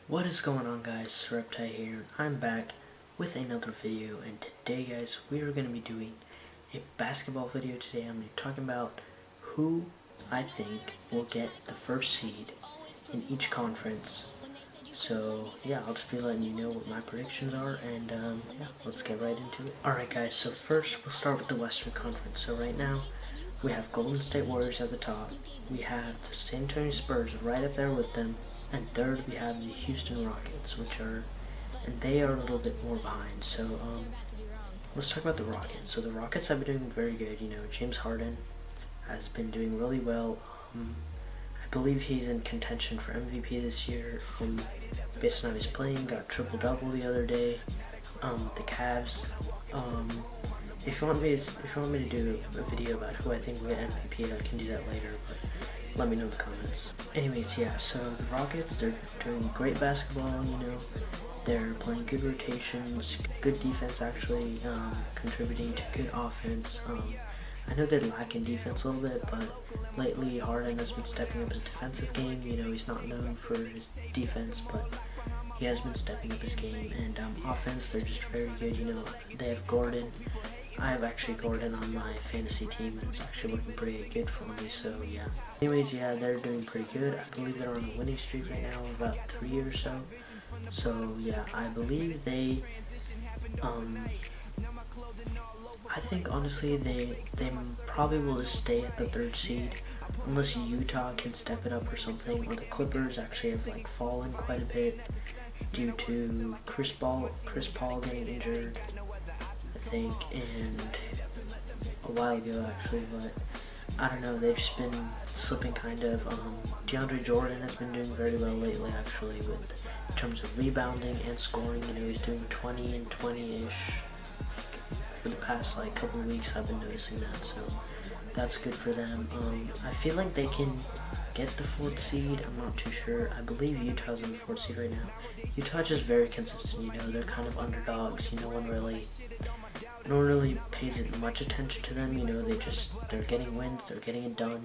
What is going on, guys? Surrepti here. I'm back with another video, and today, guys, we are going to be doing a basketball video. Today I'm going to be talking about who I think will get the first seed in each conference. So yeah, I'll just be letting you know what my predictions are, and yeah, let's get right into it. Alright, guys, so first we'll start with the Western Conference. So right now we have Golden State Warriors at the top. We have the San Antonio Spurs right up there with them. And third, we have the Houston Rockets, and they are a little bit more behind. So let's talk about the Rockets. So the Rockets have been doing very good. James Harden has been doing really well. I believe he's in contention for MVP this year. Based on how he's playing, got triple-double the other day. The Cavs. If you want me to do a video about who I think will get MVP, I can do that later. But let me know in the comments. Anyways, yeah, so the Rockets, they're doing great basketball, they're playing good rotations, good defense actually, contributing to good offense. I know they're lacking defense a little bit, but lately Harden has been stepping up his defensive game. He's not known for his defense, but he has been stepping up his game, and offense, they're just very good. They have Gordon. I have actually Gordon on my fantasy team, and it's actually looking pretty good for me, so yeah. Anyways, yeah, they're doing pretty good. I believe they're on a winning streak right now of about 3 or so. So yeah, I believe they, I think honestly they probably will just stay at the 3rd seed, unless Utah can step it up or something, or the Clippers actually have fallen quite a bit due to Chris Paul getting injured, I think, and a while ago actually, but I don't know, they've just been slipping kind of. DeAndre Jordan has been doing very well lately actually, in terms of rebounding and scoring. He's doing 20 and 20-ish for the past couple of weeks. I've been noticing that, so that's good for them. I feel like they can get the 4th seed. I'm not too sure. I believe Utah's in the 4th seed right now. Utah's just very consistent. They're kind of underdogs. No one really pays much attention to them. They're getting wins. They're getting it done.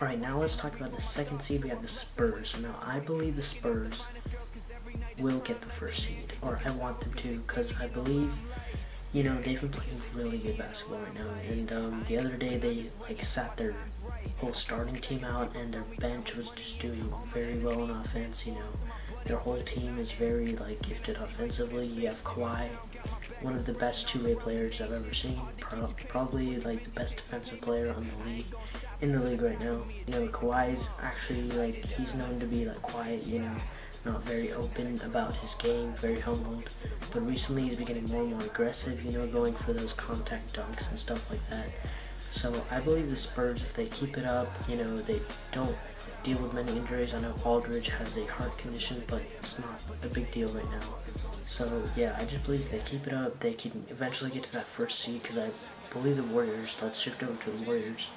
All right, now let's talk about the 2nd seed. We have the Spurs. Now I believe the Spurs will get the 1st seed, or I want them to, because I believe they've been playing really good basketball right now, and the other day they sat their whole starting team out, and their bench was just doing very well on offense. Their whole team is very gifted offensively. You have Kawhi, one of the best two-way players I've ever seen, probably the best defensive player in the league right now. Kawhi's actually he's known to be quiet, not very open about his game, very humbled, but recently he's been getting more and more aggressive, going for those contact dunks and stuff like that. So I believe the Spurs, if they keep it up, they don't deal with many injuries. I know Aldridge has a heart condition, but it's not a big deal right now. So yeah, I just believe if they keep it up, they can eventually get to that 1st seed, because I believe the Warriors, let's shift over to the Warriors.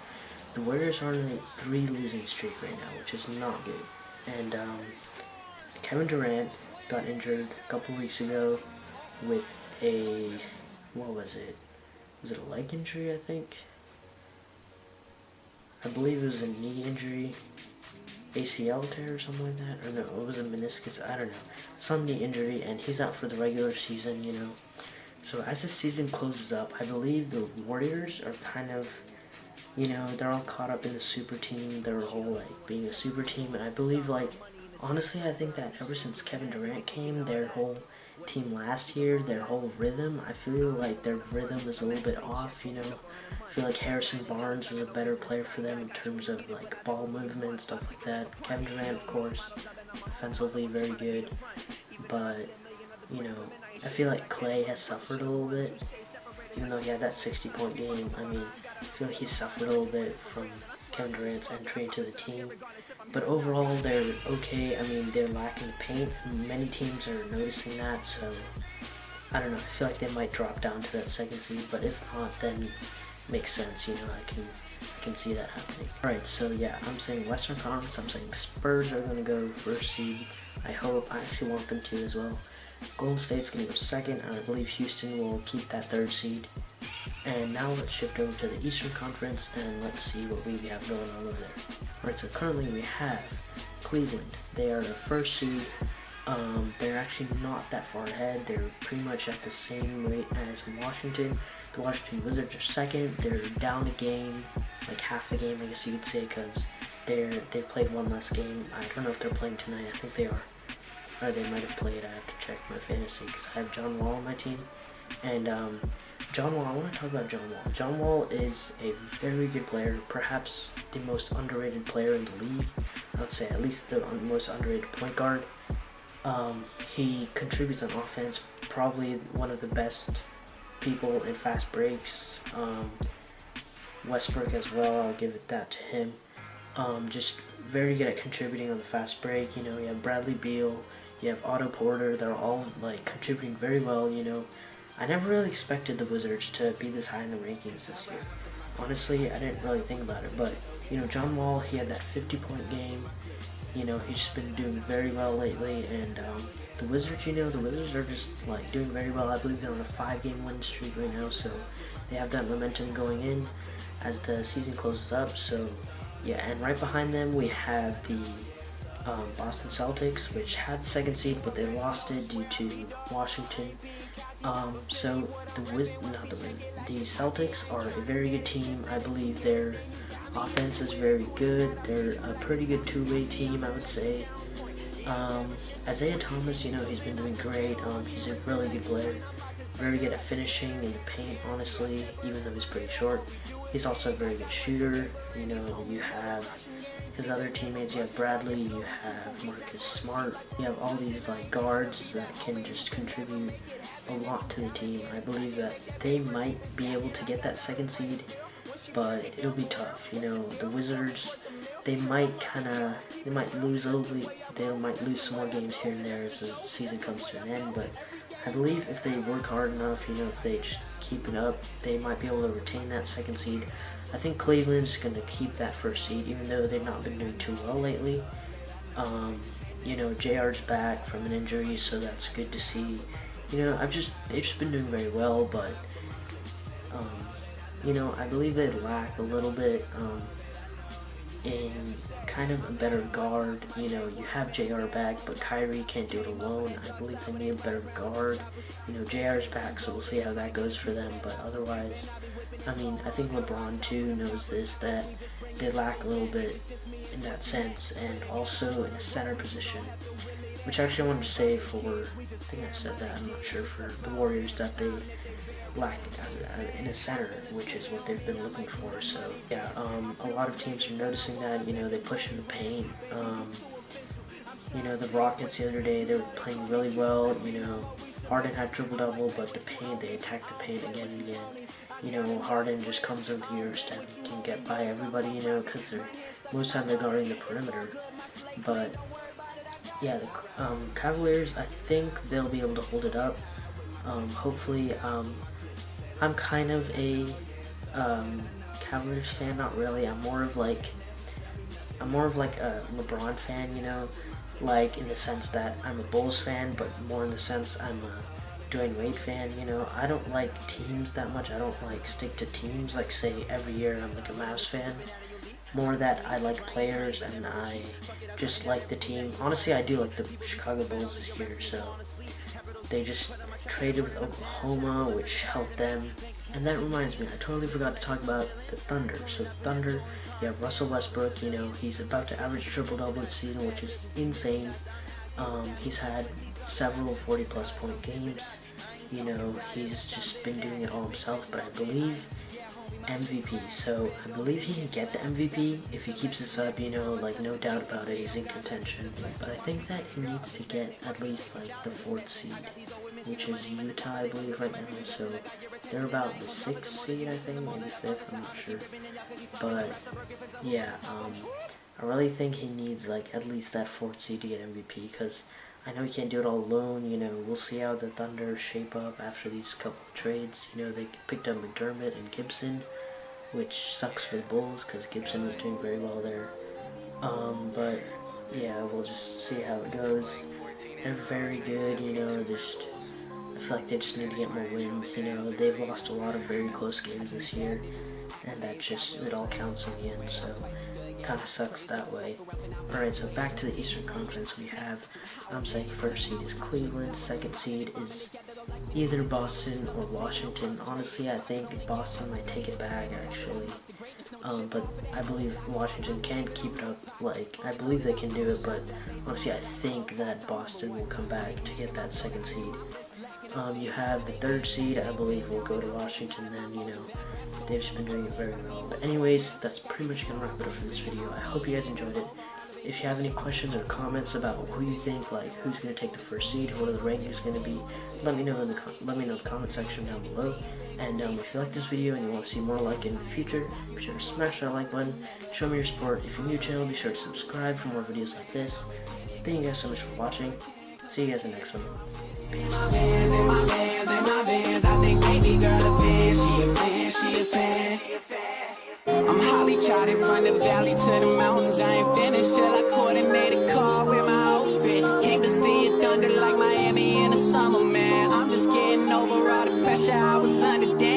The Warriors are in a 3 losing streak right now, which is not good. And Kevin Durant got injured a couple weeks ago with what was it? Was it a leg injury, I think? I believe it was a knee injury, ACL tear or something like that, or no, it was a meniscus, I don't know, some knee injury, and he's out for the regular season, So as the season closes up, I believe the Warriors are kind of, they're all caught up in the super team, their whole, being a super team, and I believe, honestly, I think that ever since Kevin Durant came, their whole team last year, their whole rhythm, I feel like their rhythm is a little bit off, I feel like Harrison Barnes was a better player for them in terms of ball movement, stuff like that. Kevin Durant, of course, offensively very good, but I feel like Clay has suffered a little bit, even though he had that 60-point game. I feel like he suffered a little bit from Kevin Durant's entry into the team, but overall they're okay. They're lacking paint, and many teams are noticing that, so I don't know, I feel like they might drop down to that 2nd seed, but if not, then it makes sense, I can see that happening. Alright, so yeah, I'm saying Western Conference, I'm saying Spurs are going to go 1st seed. I actually want them to as well. Golden State's going to go 2nd, and I believe Houston will keep that 3rd seed. And now let's shift over to the Eastern Conference, and let's see what we have going on over there. Alright, so currently we have Cleveland. They are the 1st seed. They're actually not that far ahead. They're pretty much at the same rate as Washington. The Washington Wizards are second. They're down a game, like half a game, I guess you could say, because they've played one less game. I don't know if they're playing tonight. I think they are. Or they might have played. I have to check my fantasy because I have John Wall on my team. And John Wall, I want to talk about John Wall. John Wall is a very good player, perhaps the most underrated player in the league. I would say at least the most underrated point guard. He contributes on offense, probably one of the best people in fast breaks. Westbrook as well, I'll give it that to him. Just very good at contributing on the fast break. You know, you have Bradley Beal, you have Otto Porter. They're all like contributing very well. You know, I never really expected the Wizards to be this high in the rankings this year. Honestly, I didn't really think about it, but you know, John Wall, he had that 50-point game. You know, he's just been doing very well lately, and the Wizards, you know, the Wizards are just like doing very well. I believe they're on a 5-game win streak right now, so they have that momentum going in as the season closes up. So yeah, and right behind them we have the Boston Celtics, which had the second seed, but they lost it due to Washington. So the Celtics are a very good team. I believe their offense is very good. They're a pretty good two-way team, I would say. Isaiah Thomas, you know, he's been doing great. He's a really good player. Very good at finishing in the paint, honestly, even though he's pretty short. He's also a very good shooter. You know, you have his other teammates. You have Bradley, you have Marcus Smart. You have all these like guards that can just contribute a lot to the team. I believe that they might be able to get that second seed, but it'll be tough. You know, the Wizards, they might lose a little bit. They might lose some more games here and there as the season comes to an end, but I believe if they work hard enough, you know, if they just keep it up, they might be able to retain that second seed. I think Cleveland's going to keep that first seed, even though they've not been doing too well lately. You know, JR's back from an injury, so that's good to see. You know, they've just been doing very well, but, you know, I believe they lack a little bit in kind of a better guard. You know, you have JR back, but Kyrie can't do it alone. I believe they need a better guard. You know, JR's back, so we'll see how that goes for them, but otherwise, I mean, I think LeBron too knows this, that they lack a little bit in that sense, and also in the center position, which actually I wanted to say for, I think I said that, I'm not sure, for the Warriors, that they lack in a center, which is what they've been looking for. So yeah, a lot of teams are noticing that. You know, they push in the paint. You know, the Rockets the other day, they were playing really well. You know, Harden had triple-double, but the paint, they attacked the paint again and again. You know, Harden just comes into your step and can get by everybody, you know, because most of the time they're guarding the perimeter. But yeah, the Cavaliers, I think they'll be able to hold it up. Hopefully, I'm kind of a Cavaliers fan, not really. I'm more of like a LeBron fan, you know, like in the sense that I'm a Bulls fan, but more in the sense I'm a Dwayne Wade fan. You know, I don't like teams that much. I don't like stick to teams like say every year I'm like a Mavs fan. More that I like players and I just like the team. Honestly, I do like the Chicago Bulls this year, so they just traded with Oklahoma, which helped them. And that reminds me, I totally forgot to talk about the Thunder. So the Thunder, you have Russell Westbrook, you know, he's about to average triple-double this season, which is insane. He's had several 40-plus point games. You know, he's just been doing it all himself, but I believe MVP. So I believe he can get the MVP if he keeps this up, you know, like no doubt about it, he's in contention. But I think that he needs to get at least like the 4th seed, which is Utah, I believe, right now. So they're about the 6th seed, I think, maybe 5th, I'm not sure. But yeah, I really think he needs like at least that 4th seed to get MVP, because I know he can't do it all alone. You know, we'll see how the Thunder shape up after these couple of trades. You know, they picked up McDermott and Gibson, which sucks for the Bulls because Gibson was doing very well there. But yeah, we'll just see how it goes. They're very good, you know, just I feel like they just need to get more wins. You know, they've lost a lot of very close games this year, and that just, it all counts in the end, so kind of sucks that way. Alright, so back to the Eastern Conference. We have, I'm saying first seed is Cleveland, second seed is either Boston or Washington. Honestly, I think Boston might take it back, actually. But I believe Washington can keep it up. Like, I believe they can do it, but honestly, I think that Boston will come back to get that second seed. You have the third seed, I believe, will go to Washington then, you know. They've just been doing it very well. But anyways, that's pretty much going to wrap it up for this video. I hope you guys enjoyed it. If you have any questions or comments about who you think, like, who's going to take the first seed, what are the rankings going to be, let me know in the comment section down below. And if you like this video and you want to see more like it in the future, be sure to smash that like button, show me your support. If you're new to the channel, be sure to subscribe for more videos like this. Thank you guys so much for watching. See you guys in the next one. Peace. I'm Holly trotting from the valley to the mountains. I ain't finished till I coordinate a car with my outfit. Came to see it thunder like Miami in the summer, man. I'm just getting over all the pressure I was under. Damn.